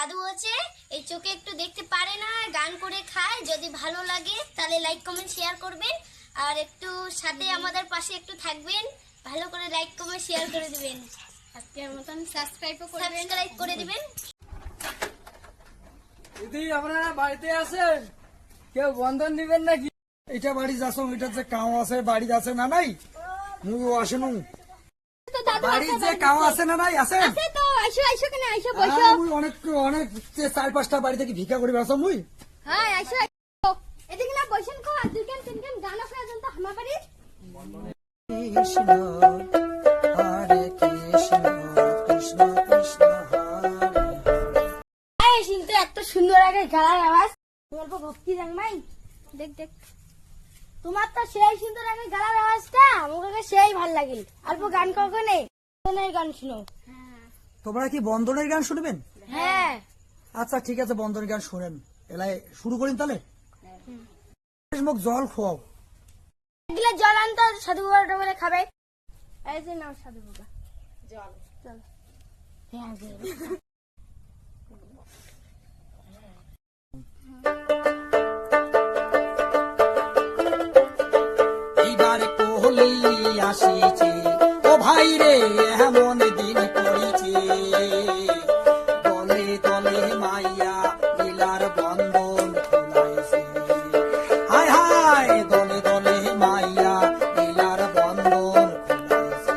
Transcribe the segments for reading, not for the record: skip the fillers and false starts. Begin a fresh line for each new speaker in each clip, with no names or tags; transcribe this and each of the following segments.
দাদু হচ্ছে এই চোখে একটু দেখতে পারে না, গান করে খায়। যদি ভালো লাগে তাহলে লাইক কমেন্ট শেয়ার করবেন, আর একটু সাথে আমাদের পাশে একটু থাকবেন। ভালো করে লাইক কমেন্ট শেয়ার করে দিবেন। আজকের মতন সাবস্ক্রাইব করে দিবেন।
দিদি আপনারা বাড়িতে আছেন? কেউ বন্ধন নিবেন নাকি? এটা বাড়ি যাচ্ছ, এটা যে কাউ আছে বাড়ি আছে না নাই? মুই আসেন বাড়ির যে কাউ আছে না নাই? আছে
তো আইসো আইসো কেন আইসো বসো।
মুই অনেক অনেক 4-5টা বাড়ি থেকে ভিক্ষা করে বেড়াচ্ছ মুই।
হ্যাঁ আইসো এদিকে না বসেন কো, আর দুই গান তিন গান গান আপনারা জানতো আমার বাড়ি।
কৃষ্ণ হরে কৃষ্ণ কৃষ্ণ কৃষ্ণ হরে
এই শুনতে এত সুন্দর আগে গালার আওয়াজ। অল্প ভক্তি জানমাই দেখ দেখ, তোমার তো সেই সুন্দর আগে গালার আওয়াজটা আমাকে সেই ভাল লাগিল। অল্প গান কখনে গান শুনো।
তোমরা কি বন্ধনের গান শুনবেন?
হ্যাঁ
আচ্ছা ঠিক আছে, বন্ধনের গান শুনেন। এলাই শুরু করিন তাহলে। মুখ জল খাও।
এগুলা জল আনতো, সাধু বাবাটা বলে খাবে। এই যে নাও সাধু বাবা জল। চল হ্যাঁ
এইবার কোহলি আসিছে, ও ভাই রে এমন দিন পড়িছে। দলে দলে মাইয়া লীলার বন্ধন খুলাইছে। হায় হায় দলে দলে মাইয়া লীলার বন্ধন খুলাইছে।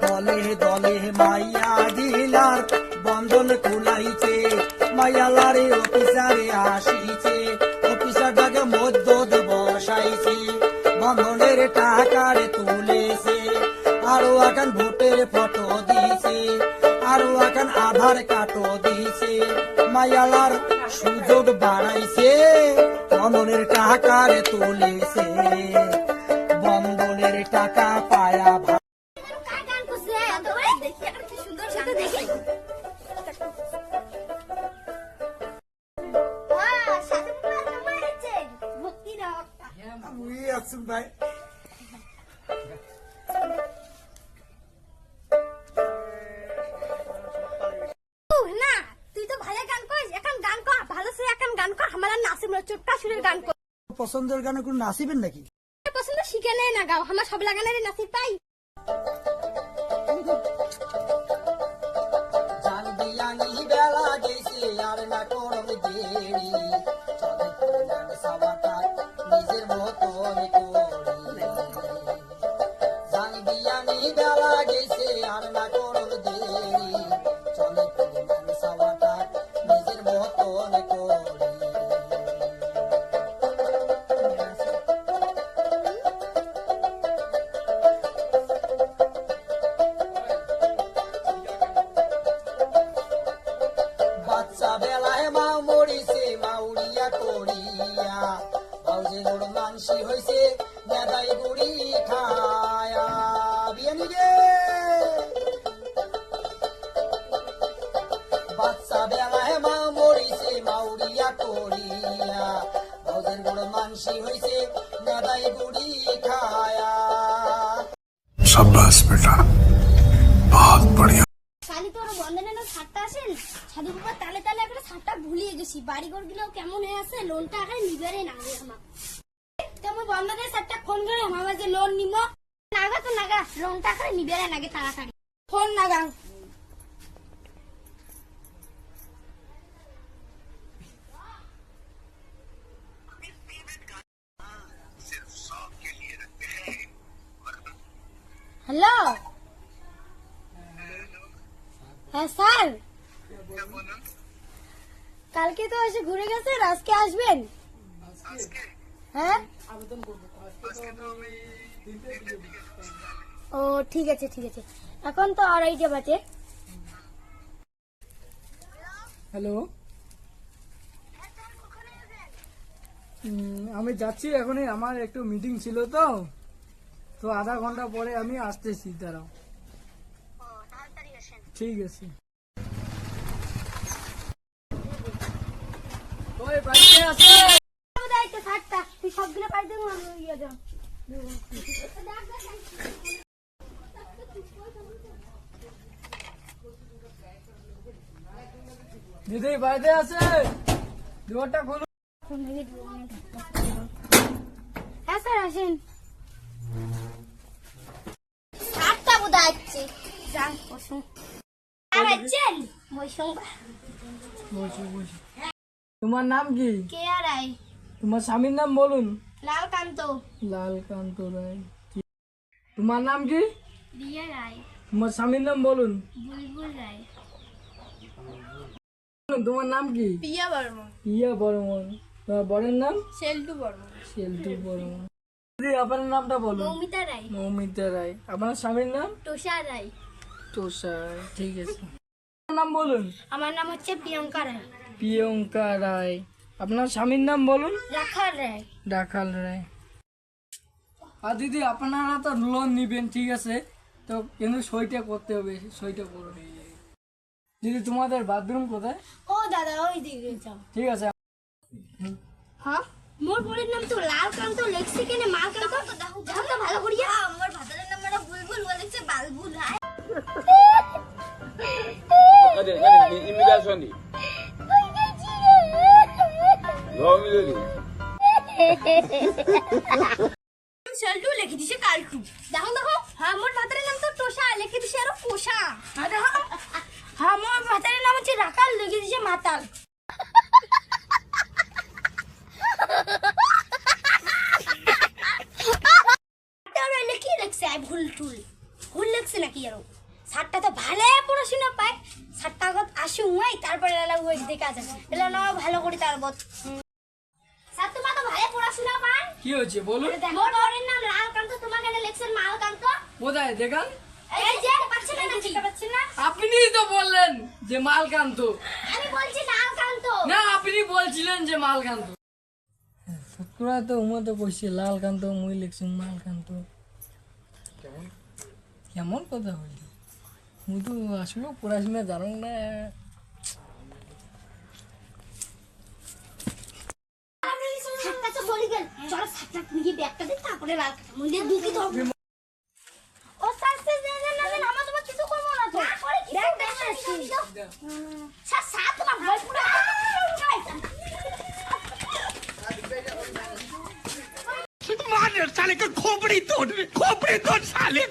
দলে দলে মাইয়া লীলার বন্ধন খুলাইছে। মায়ালারে অফিসারে আসিছে, অফিসারটাকে মধ্য বসাইছে। বন্ধনের টাকারে তুলেছে, আরো এখন ভোটের ফটো দিছে, আরো এখন আধার কার্ডও দিছে। মায়ালার সুযোগ বাড়াইছে, বন্ধনের টাকারে তুলেছে। বন্ধনের টাকা পায়া
গান করছে এত করে দেখি আর কি সুন্দর সাথে দেখি।
ভাই
না তুই তো ভালো গান করিস, এখন গান কর ভালো সে, এখন গান কর আমার নাচে চোট্টা সুরের গান কর।
পছন্দের গানে কোন নাচিবেন নাকি?
পছন্দ শিখে নেই না গাও, আমার সব লাগানের নাচি পাই।
জানবি আনি বেলা গেছে আর না করম দেরি, চলে পড়লাম সবাটা নিজের মতন করি। জানবি আনি বেলা গেছে আর না করম দেরি, চলে পড়লাম সবাটা নিজের মতন করি। বাচ্চা বেলায় মা মরিছে মাউরিয়া করিয়া, ভাউজে মোর মানসি হইছে মেদাই গুড়ি খায়া। বিয়ানি গে বাচ্চা বেলায় মা মরিছে মাউরিয়া করিয়া, ভাউজের মোর মানসি হইছে মেদাই গুড়ি খায়া।
शाबाश बेटा, बहुत बढ़िया।
শালি তোর বন্ধনে না ছাড়টা আসেন, সাধু বাবা তালে তালে একটা ছাড়টা ভুলিয়ে গেছি। বাড়ি ঘর গুলো কেমন হয়ে আছে, লোনটা এখন নিবারে না গে আমার। তুমি বন্ধনের ছাড়টা ফোন করে আমার যে লোন নিব নাগা, তো নাগা লোনটা এখন নিবারে নাগে তাড়াতাড়ি ফোন নাগা। হ্যালো হ্যাঁ স্যার, কালকে তো এসে ঘুরে গেছেন, আজকে আসবেন? হ্যাঁ ও ঠিক আছে ঠিক আছে, এখন তো 2:30 বাজে।
হ্যালো, আমি যাচ্ছি এখনই, আমার একটু মিটিং ছিল তো আধা ঘন্টা পরে আমি আসতেছি, দাঁড়াও। ঠিক আছে। ওই বাড়িতে আছে?
তুই সবগুলো পাই দেবো আমি ইয়ে
দিদি বাড়িতে আছে? দুয়ারটা খুলুন।
হ্যাঁ স্যার আসেন। সাতটা বোধ আসছে, যান বসুন। আর আছেন বসুন।
বসো বসো। তোমার নাম কি?
কে আর আই?
তোমার স্বামীর নাম বলুন।
লালকান্ত।
লালকান্ত রায়। তোমার নাম কি?
রিয়া রায়।
তোমার স্বামীর নাম বলুন।
বুলবুল রায়।
তোমার নাম কি?
পিয়া বর্মন।
ইয়া বর্মন। তোমার বরের নাম?
সেল্টু বর্মন।
সেল্টু বর্মন। দিদি আপনার নামটা বলুন।
মৌমিতা রায়।
মৌমিতা রায়। আপনার স্বামীর নাম?
তোষা রায়।
তোষা। ঠিক আছে। আপনার নাম বলুন।
আমার নাম হচ্ছে প্রিয়ঙ্কা রায়।
প্রিয়ঙ্কা রায়। আপনার স্বামীর নাম বলুন।
রাখাল রায়।
রাখাল রায়। আর দিদি আপনারা তো লোন নিবেন, ঠিক আছে, তো কিন্তু সইটা করতে হবে, সইটা করুন। দিদি তোমাদের বাথরুম কোথায়?
ও দাদা ওই দিকে যাও।
ঠিক আছে।
হ্যাঁ মোর বোনের নাম তো লালকান্ত, লেখছি কেনে মালকান্ত। দেখো তো ভালো করিয়া। আমার ভাতারের নাম হলো বুলবুল, ও লিখছে বালবুল। হায়
Imigração de. Vamos
সেল্টু লিখে দিছে কালকু। দেখো দেখো, হ্যাঁ মোর ভাতারের নাম তো তোষা, লিখে দিছে আরো কোষা। হ্যাঁ দেখো, হ্যাঁ মোর ভাতারের নাম হচ্ছে রাখাল, লিখে দিছে মাতাল। কি লিখছে ভুল টুল? ভুল লিখছে নাকি আরো? সাতটা তো ভালো পড়াশোনা পায়, সাতটা আগত আসি উমাই, তারপরে এলা ওই দেখা যায় এলা না ভালো করি তারপর। স্যার তোমার তো ভালো পড়াশোনা পান।
কি হয়েছে বলুন।
মোর বোনের নাম লালকান্ত, তোমার কেন লিখছেন মালকান্ত?
কোথায় দেখান?
এই যে পাচ্ছেন না, ঠিক পাচ্ছেন না?
আপনিই তো বললেন যে মালকান্ত।
আমি বলছি লালকান্ত।
না, আপনি বলছিলেন যে মালকান্ত। তোরা তো উমতে কইছে লালকান্ত, মুই লিখছি মালকান্ত। কেমন কথা হইল? মুই তো আসলে পড়াশোনা জানো না।
সাতটা তো চলে গেল, চলো সাতটা তুমি ব্যাগটা দিন, তারপরে লালকান্ত মুন্ডে দুকি তো। ও স্যার স্যার আমার তোমার কিছু করবো না তো। ব্যাগটা আসছি। স্যার স্যার তোমার ভয় পুরো।
मार साले का खोपड़ी तोड़ साले।